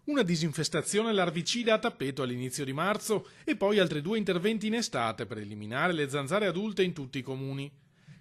Una disinfestazione larvicida a tappeto all'inizio di marzo e poi altri 2 interventi in estate per eliminare le zanzare adulte in tutti i comuni.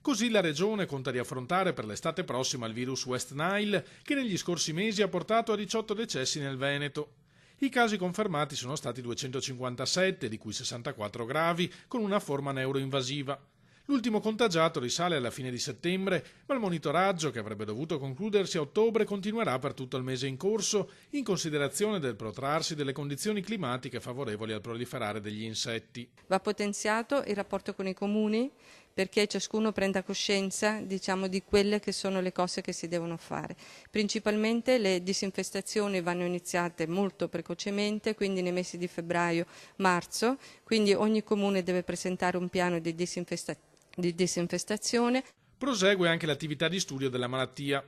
Così la Regione conta di affrontare per l'estate prossima il virus West Nile, che negli scorsi mesi ha portato a 18 decessi nel Veneto. I casi confermati sono stati 257, di cui 64 gravi, con una forma neuroinvasiva. L'ultimo contagiato risale alla fine di settembre, ma il monitoraggio, che avrebbe dovuto concludersi a ottobre, continuerà per tutto il mese in corso, in considerazione del protrarsi delle condizioni climatiche favorevoli al proliferare degli insetti. Va potenziato il rapporto con i comuni, perché ciascuno prenda coscienza, di quelle che sono le cose che si devono fare. Principalmente le disinfestazioni vanno iniziate molto precocemente, quindi nei mesi di febbraio-marzo, quindi ogni comune deve presentare un piano di disinfestazione. Prosegue anche l'attività di studio della malattia.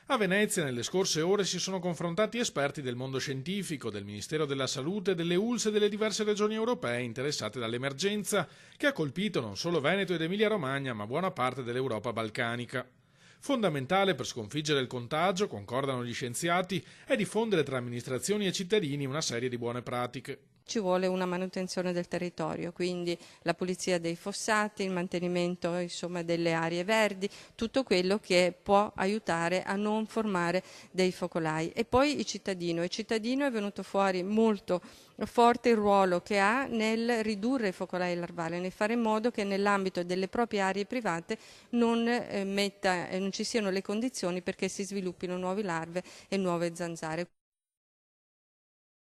A Venezia nelle scorse ore si sono confrontati esperti del mondo scientifico, del Ministero della Salute, delle ULSS e delle diverse regioni europee interessate dall'emergenza che ha colpito non solo Veneto ed Emilia-Romagna ma buona parte dell'Europa balcanica. Fondamentale per sconfiggere il contagio, concordano gli scienziati, è diffondere tra amministrazioni e cittadini una serie di buone pratiche. Ci vuole una manutenzione del territorio, quindi la pulizia dei fossati, il mantenimento delle aree verdi, tutto quello che può aiutare a non formare dei focolai. E poi il cittadino è venuto fuori molto forte il ruolo che ha nel ridurre i focolai larvali, nel fare in modo che nell'ambito delle proprie aree private non ci siano le condizioni perché si sviluppino nuove larve e nuove zanzare.